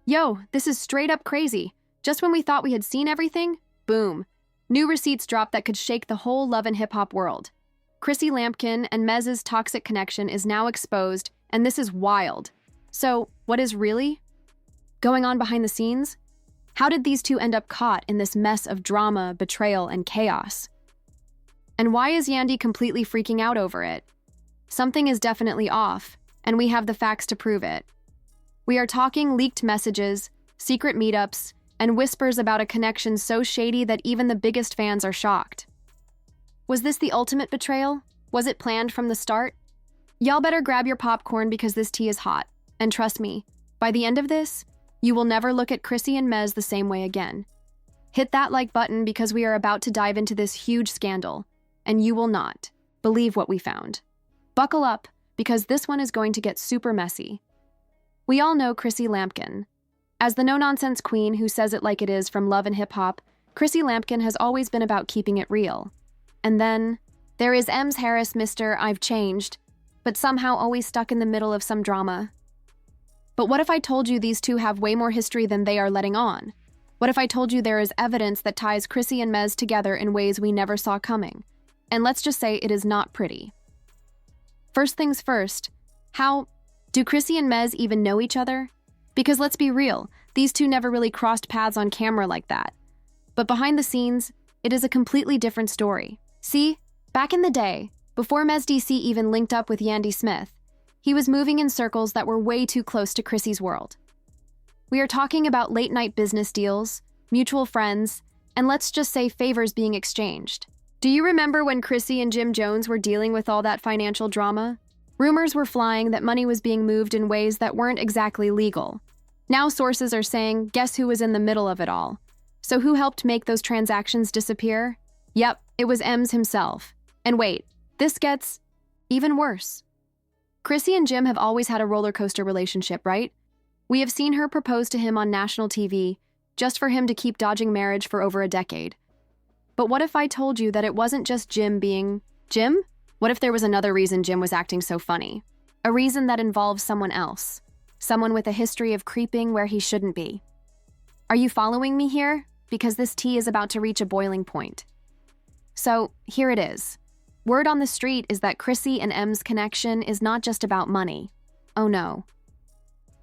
Yo, this is straight up crazy. Just when we thought we had seen everything, boom. New receipts dropped that could shake the whole love and hip-hop world. Chrissy Lampkin and Mez's toxic connection is now exposed, and this is wild. So, what is really going on behind the scenes? How did these two end up caught in this mess of drama, betrayal, and chaos? And why is Yandy completely freaking out over it? Something is definitely off, and we have the facts to prove it. We are talking leaked messages, secret meetups, and whispers about a connection so shady that even the biggest fans are shocked. Was this the ultimate betrayal? Was it planned from the start? Y'all better grab your popcorn because this tea is hot. And trust me, by the end of this, you will never look at Chrissy and Mez the same way again. Hit that like button because we are about to dive into this huge scandal, and you will not believe what we found. Buckle up, because this one is going to get super messy. We all know Chrissy Lampkin. As the no-nonsense queen who says it like it is from Love and Hip Hop, Chrissy Lampkin has always been about keeping it real. And then, there is Ems Harris, Mr. I've changed, but somehow always stuck in the middle of some drama. But what if I told you these two have way more history than they are letting on? What if I told you there is evidence that ties Chrissy and Mez together in ways we never saw coming? And let's just say it is not pretty. First things first, how do Chrissy and Mez even know each other? Because let's be real, these two never really crossed paths on camera like that. But behind the scenes, it is a completely different story. See, back in the day, before Mendeecees even linked up with Yandy Smith, he was moving in circles that were way too close to Chrissy's world. We are talking about late-night business deals, mutual friends, and let's just say favors being exchanged. Do you remember when Chrissy and Jim Jones were dealing with all that financial drama? Rumors were flying that money was being moved in ways that weren't exactly legal. Now sources are saying, guess who was in the middle of it all? So who helped make those transactions disappear? Yep, it was Ems himself. And wait, this gets even worse. Chrissy and Jim have always had a roller coaster relationship, right? We have seen her propose to him on national TV, just for him to keep dodging marriage for over a decade. But what if I told you that it wasn't just Jim being Jim? What if there was another reason Jim was acting so funny? A reason that involves someone else. Someone with a history of creeping where he shouldn't be. Are you following me here? Because this tea is about to reach a boiling point. So, here it is. Word on the street is that Chrissy and Ems' connection is not just about money. Oh no.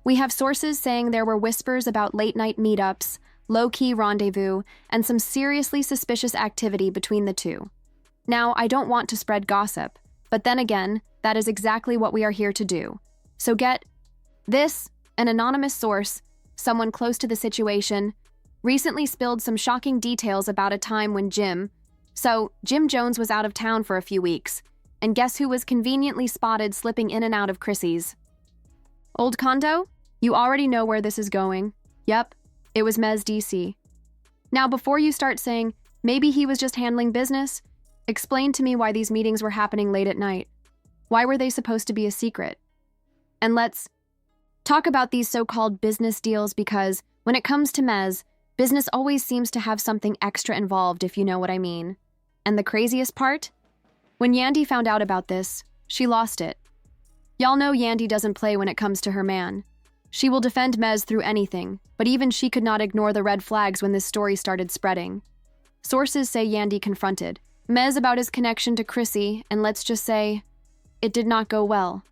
We have sources saying there were whispers about late-night meetups, low-key rendezvous, and some seriously suspicious activity between the two. Now, I don't want to spread gossip, but then again, that is exactly what we are here to do. So get this: an anonymous source, someone close to the situation, recently spilled some shocking details about a time when Jim Jones was out of town for a few weeks, and guess who was conveniently spotted slipping in and out of Chrissy's old condo? You already know where this is going. Yep, it was Mendeecees. Now, before you start saying, maybe he was just handling business, explain to me why these meetings were happening late at night. Why were they supposed to be a secret? And let's talk about these so-called business deals, because when it comes to Mez, business always seems to have something extra involved, if you know what I mean. And the craziest part? When Yandy found out about this, she lost it. Y'all know Yandy doesn't play when it comes to her man. She will defend Mez through anything, but even she could not ignore the red flags when this story started spreading. Sources say Yandy confronted Mez about his connection to Chrissy, and let's just say, it did not go well.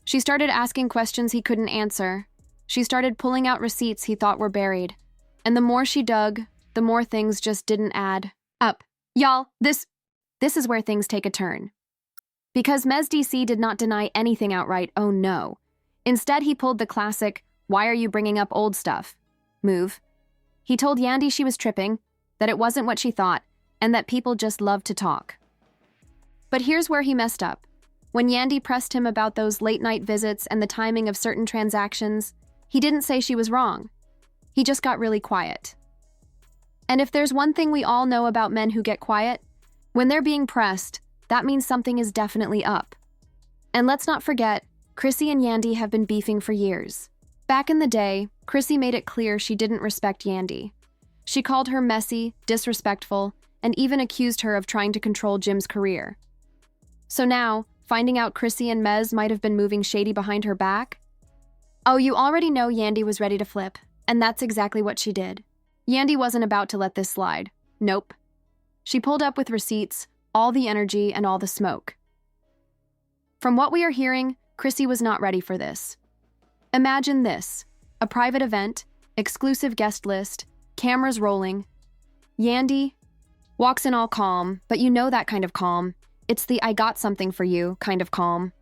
She started asking questions he couldn't answer. She started pulling out receipts he thought were buried. And the more she dug, the more things just didn't add up. Y'all, this is where things take a turn. Because Mendeecees did not deny anything outright, oh no. Instead, he pulled the classic, "Why are you bringing up old stuff?" move. He told Yandy she was tripping, that it wasn't what she thought, and that people just loved to talk. But here's where he messed up. When Yandy pressed him about those late-night visits and the timing of certain transactions, he didn't say she was wrong. He just got really quiet. And if there's one thing we all know about men who get quiet, when they're being pressed, that means something is definitely up. And let's not forget, Chrissy and Yandy have been beefing for years. Back in the day, Chrissy made it clear she didn't respect Yandy. She called her messy, disrespectful, and even accused her of trying to control Jim's career. So now, finding out Chrissy and Mez might have been moving shady behind her back? Oh, you already know Yandy was ready to flip, and that's exactly what she did. Yandy wasn't about to let this slide. Nope. She pulled up with receipts, all the energy and all the smoke. From what we are hearing, Chrissy was not ready for this. Imagine this: a private event, exclusive guest list, cameras rolling. Yandy walks in all calm, but you know that kind of calm. It's the "I got something for you" kind of calm.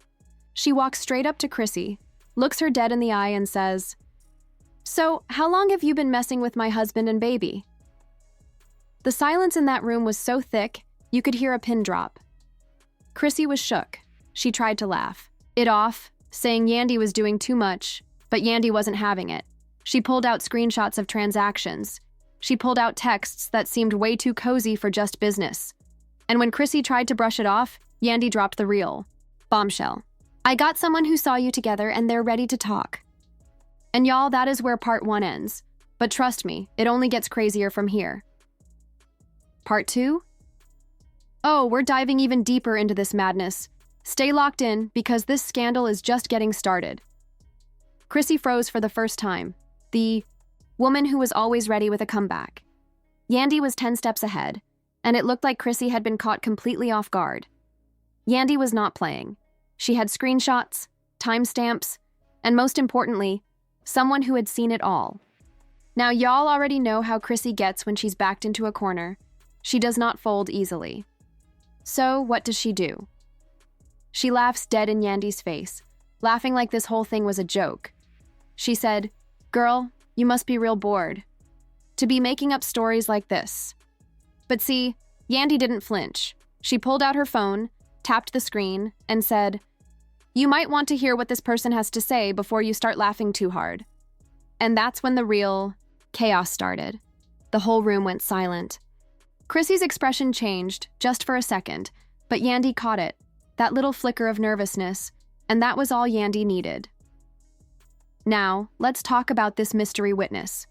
She walks straight up to Chrissy, looks her dead in the eye and says, "So, how long have you been messing with my husband and baby?" The silence in that room was so thick, you could hear a pin drop. Chrissy was shook. She tried to laugh it off, saying Yandy was doing too much, but Yandy wasn't having it. She pulled out screenshots of transactions. She pulled out texts that seemed way too cozy for just business. And when Chrissy tried to brush it off, Yandy dropped the real bombshell. "I got someone who saw you together and they're ready to talk." And y'all, that is where part 1 ends. But trust me, it only gets crazier from here. Part 2? Oh, we're diving even deeper into this madness. Stay locked in, because this scandal is just getting started. Chrissy froze for the first time. The woman who was always ready with a comeback. Yandy was 10 steps ahead, and it looked like Chrissy had been caught completely off guard. Yandy was not playing. She had screenshots, timestamps, and most importantly, someone who had seen it all. Now, y'all already know how Chrissy gets when she's backed into a corner. She does not fold easily. So, what does she do? She laughs dead in Yandy's face, laughing like this whole thing was a joke. She said, "Girl, you must be real bored to be making up stories like this." But see, Yandy didn't flinch. She pulled out her phone, tapped the screen, and said, "You might want to hear what this person has to say before you start laughing too hard." And that's when the real chaos started. The whole room went silent. Chrissy's expression changed, just for a second, but Yandy caught it, that little flicker of nervousness, and that was all Yandy needed. Now, let's talk about this mystery witness.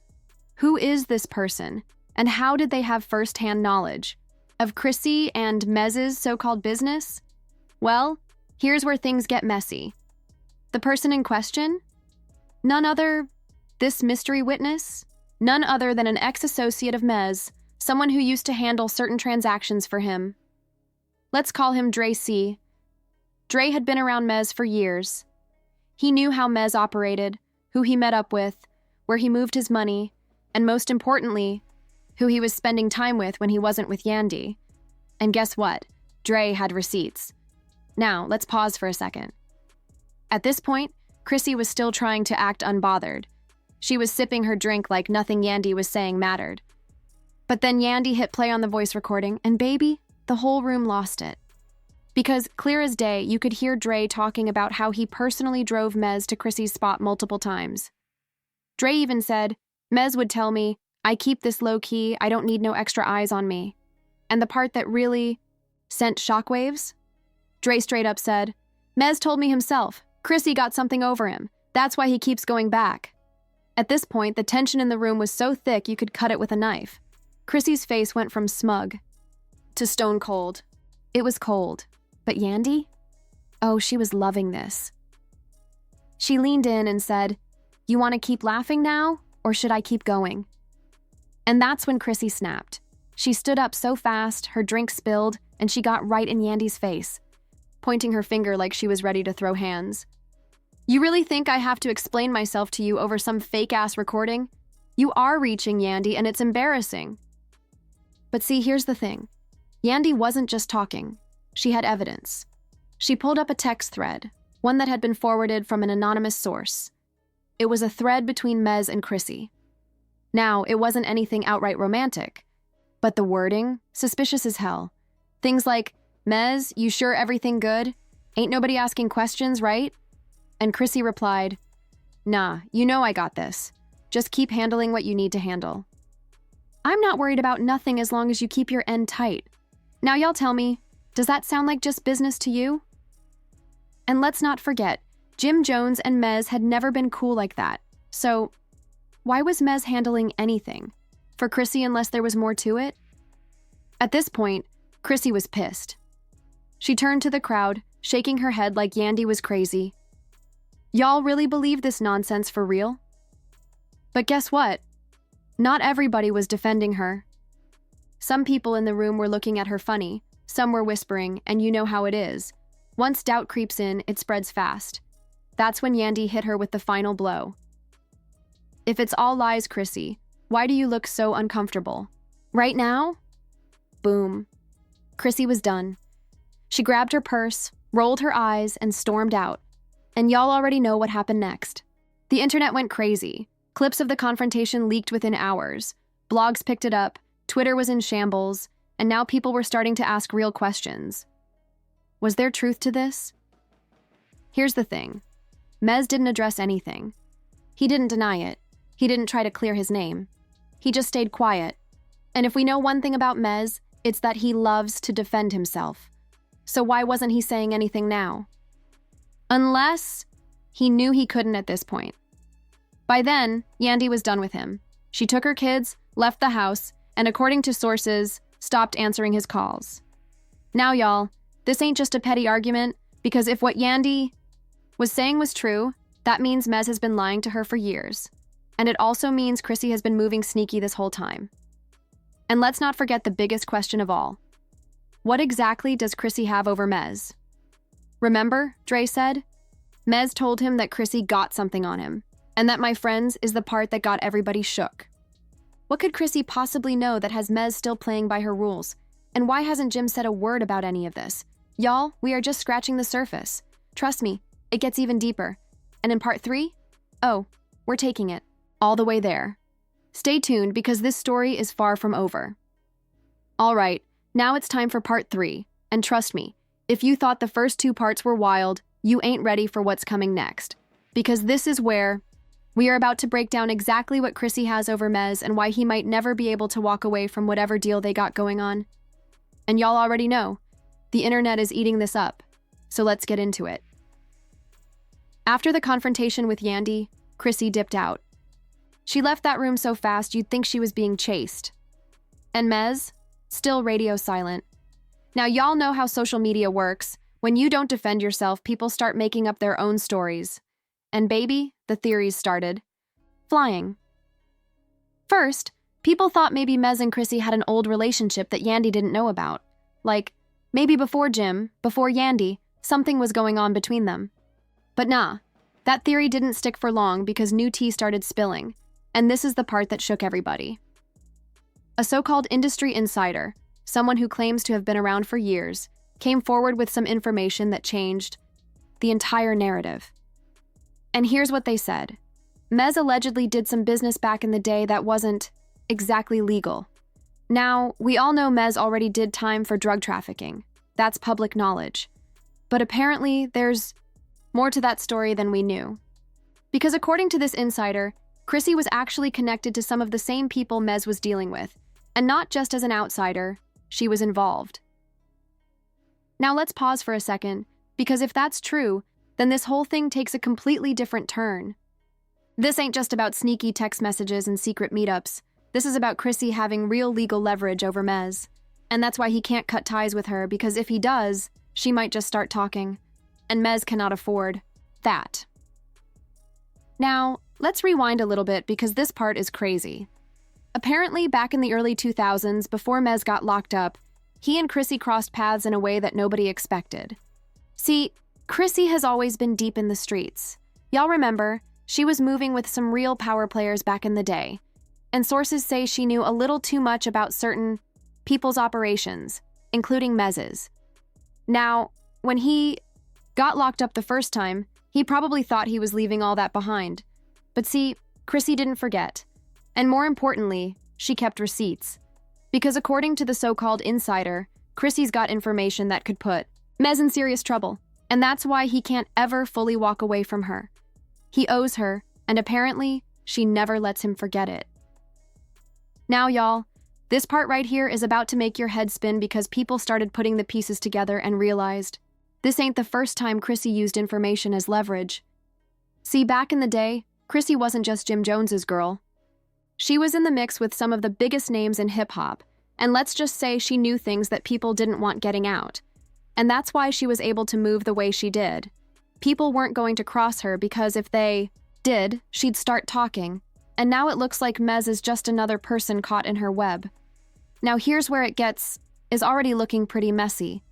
Who is this person, and how did they have first-hand knowledge of Chrissy and Mez's so-called business? Well, here's where things get messy. The person in question? This mystery witness? None other than an ex-associate of Mez, someone who used to handle certain transactions for him. Let's call him Dre C. Dre had been around Mez for years. He knew how Mez operated, who he met up with, where he moved his money, and most importantly, who he was spending time with when he wasn't with Yandy. And guess what? Dre had receipts. Now, let's pause for a second. At this point, Chrissy was still trying to act unbothered. She was sipping her drink like nothing Yandy was saying mattered. But then Yandy hit play on the voice recording, and baby, the whole room lost it. Because, clear as day, you could hear Dre talking about how he personally drove Mez to Chrissy's spot multiple times. Dre even said, "Mez would tell me, I keep this low-key, I don't need no extra eyes on me." And the part that really sent shockwaves? Dre straight up said, "Mez told me himself, Chrissy got something over him. That's why he keeps going back." At this point, the tension in the room was so thick you could cut it with a knife. Chrissy's face went from smug to stone cold. It was cold. But Yandy? Oh, she was loving this. She leaned in and said, "You want to keep laughing now, or should I keep going?" And that's when Chrissy snapped. She stood up so fast, her drink spilled, and she got right in Yandy's face, pointing her finger like she was ready to throw hands. "You really think I have to explain myself to you over some fake-ass recording? You are reaching, Yandy, and it's embarrassing." But see, here's the thing. Yandy wasn't just talking. She had evidence. She pulled up a text thread, one that had been forwarded from an anonymous source. It was a thread between Mez and Chrissy. Now, it wasn't anything outright romantic, but the wording, suspicious as hell. Things like, "Mez, you sure everything good? Ain't nobody asking questions, right?" And Chrissy replied, "Nah, you know I got this. Just keep handling what you need to handle. I'm not worried about nothing as long as you keep your end tight. Now y'all tell me, does that sound like just business to you?" And let's not forget, Jim Jones and Mez had never been cool like that. So, why was Mez handling anything? For Chrissy unless there was more to it? At this point, Chrissy was pissed. She turned to the crowd, shaking her head like Yandy was crazy. Y'all really believe this nonsense for real? But guess what? Not everybody was defending her. Some people in the room were looking at her funny, some were whispering, and you know how it is. Once doubt creeps in, it spreads fast. That's when Yandy hit her with the final blow. If it's all lies, Chrissy, why do you look so uncomfortable? Right now? Boom. Chrissy was done. She grabbed her purse, rolled her eyes, and stormed out. And y'all already know what happened next. The internet went crazy. Clips of the confrontation leaked within hours. Blogs picked it up, Twitter was in shambles, and now people were starting to ask real questions. Was there truth to this? Here's the thing. Mez didn't address anything. He didn't deny it. He didn't try to clear his name. He just stayed quiet. And if we know one thing about Mez, it's that he loves to defend himself. So why wasn't he saying anything now? Unless he knew he couldn't at this point. By then, Yandy was done with him. She took her kids, left the house, and according to sources, stopped answering his calls. Now, y'all, this ain't just a petty argument, because if what Yandy was saying was true, that means Mez has been lying to her for years. And it also means Chrissy has been moving sneaky this whole time. And let's not forget the biggest question of all. What exactly does Chrissy have over Mez? Remember, Dre said? Mez told him that Chrissy got something on him, and that my friends is the part that got everybody shook. What could Chrissy possibly know that has Mez still playing by her rules? And why hasn't Jim said a word about any of this? Y'all, we are just scratching the surface. Trust me, it gets even deeper. And in part 3? Oh, we're taking it all the way there. Stay tuned because this story is far from over. All right, now it's time for part 3. And trust me, if you thought the first 2 parts were wild, you ain't ready for what's coming next. Because this is where we are about to break down exactly what Chrissy has over Mez and why he might never be able to walk away from whatever deal they got going on. And y'all already know, the internet is eating this up. So let's get into it. After the confrontation with Yandy, Chrissy dipped out. She left that room so fast you'd think she was being chased. And Mez, still radio silent. Now y'all know how social media works. When you don't defend yourself, people start making up their own stories. And baby, the theories started flying. First, people thought maybe Mez and Chrissy had an old relationship that Yandy didn't know about. Like, maybe before Jim, before Yandy, something was going on between them. But nah, that theory didn't stick for long because new tea started spilling. And this is the part that shook everybody. A so-called industry insider, someone who claims to have been around for years, came forward with some information that changed the entire narrative. And here's what they said. Mez allegedly did some business back in the day that wasn't exactly legal. Now, we all know Mez already did time for drug trafficking. That's public knowledge. But apparently, there's more to that story than we knew. Because according to this insider, Chrissy was actually connected to some of the same people Mez was dealing with, and not just as an outsider, she was involved. Now let's pause for a second, because if that's true, then this whole thing takes a completely different turn. This ain't just about sneaky text messages and secret meetups. This is about Chrissy having real legal leverage over Mez. And that's why he can't cut ties with her, because if he does, she might just start talking. And Mez cannot afford that. Now, let's rewind a little bit because this part is crazy. Apparently, back in the early 2000s, before Mez got locked up, he and Chrissy crossed paths in a way that nobody expected. See, Chrissy has always been deep in the streets. Y'all remember, she was moving with some real power players back in the day, and sources say she knew a little too much about certain people's operations, including Mez's. Now, when he got locked up the first time, he probably thought he was leaving all that behind. But see, Chrissy didn't forget. And more importantly, she kept receipts. Because according to the so-called insider, Chrissy's got information that could put Mez in serious trouble. And that's why he can't ever fully walk away from her. He owes her, and apparently, she never lets him forget it. Now, y'all, this part right here is about to make your head spin because people started putting the pieces together and realized this ain't the first time Chrissy used information as leverage. See, back in the day, Chrissy wasn't just Jim Jones's girl. She was in the mix with some of the biggest names in hip-hop, and let's just say she knew things that people didn't want getting out. And that's why she was able to move the way she did. People weren't going to cross her because if they did, she'd start talking. And now it looks like Mez is just another person caught in her web. Now here's where it is already looking pretty messy.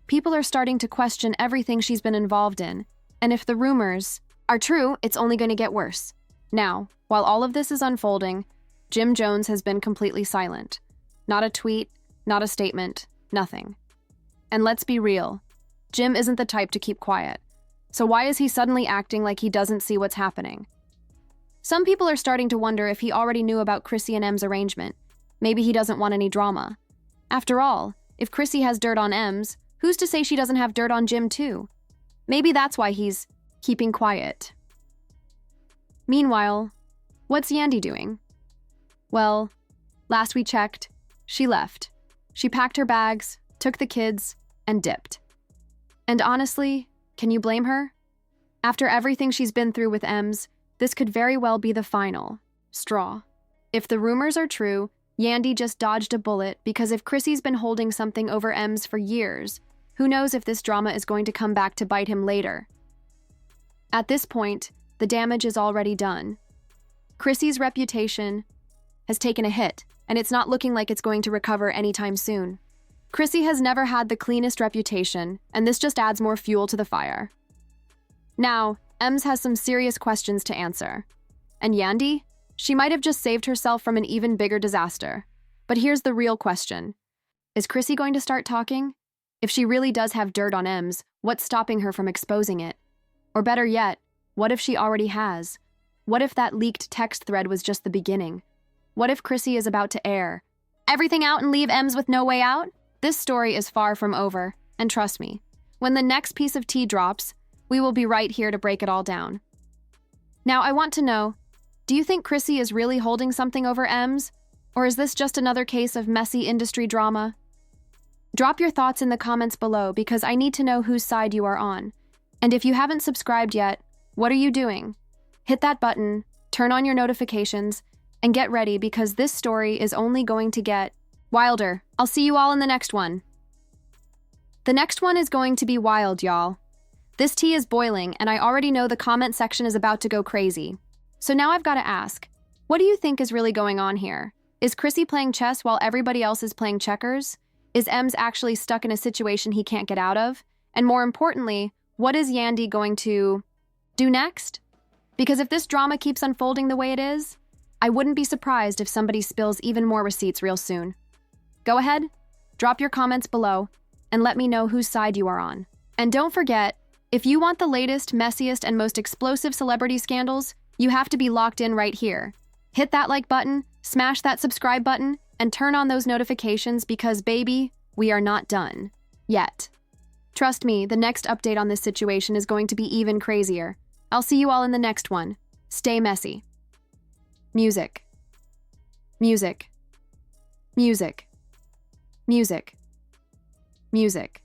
People are starting to question everything she's been involved in, and if the rumors are true, it's only going to get worse. Now, while all of this is unfolding, Jim Jones has been completely silent. Not a tweet, not a statement, nothing. And let's be real, Jim isn't the type to keep quiet. So why is he suddenly acting like he doesn't see what's happening? Some people are starting to wonder if he already knew about Chrissy and M's arrangement. Maybe he doesn't want any drama. After all, if Chrissy has dirt on M's, who's to say she doesn't have dirt on Jim too? Maybe that's why he's keeping quiet. Meanwhile, what's Yandy doing? Well, last we checked, she left. She packed her bags, took the kids, and dipped. And honestly, can you blame her? After everything she's been through with M's, this could very well be the final straw. If the rumors are true, Yandy just dodged a bullet because if Chrissy's been holding something over M's for years, who knows if this drama is going to come back to bite him later. At this point, the damage is already done. Chrissy's reputation has taken a hit, and it's not looking like it's going to recover anytime soon. Chrissy has never had the cleanest reputation, and this just adds more fuel to the fire. Now, M's has some serious questions to answer. And Yandy? She might have just saved herself from an even bigger disaster. But here's the real question. Is Chrissy going to start talking? If she really does have dirt on M's, what's stopping her from exposing it? Or better yet, what if she already has? What if that leaked text thread was just the beginning? What if Chrissy is about to air everything out and leave M's with no way out? This story is far from over, and trust me, when the next piece of tea drops, we will be right here to break it all down. Now, I want to know, do you think Chrissy is really holding something over M's? Or is this just another case of messy industry drama? Drop your thoughts in the comments below because I need to know whose side you are on. And if you haven't subscribed yet, what are you doing? Hit that button, turn on your notifications, and get ready because this story is only going to get wilder. I'll see you all in the next one. The next one is going to be wild, y'all. This tea is boiling, and I already know the comment section is about to go crazy. So now I've got to ask, what do you think is really going on here? Is Chrissy playing chess while everybody else is playing checkers? Is M's actually stuck in a situation he can't get out of? And more importantly, what is Yandy going to do next? Because if this drama keeps unfolding the way it is, I wouldn't be surprised if somebody spills even more receipts real soon. Go ahead, drop your comments below, and let me know whose side you are on. And don't forget, if you want the latest, messiest, and most explosive celebrity scandals, you have to be locked in right here. Hit that like button, smash that subscribe button, and turn on those notifications because, baby, we are not done. Yet. Trust me, the next update on this situation is going to be even crazier. I'll see you all in the next one. Stay messy. Music. Music. Music. Music. Music.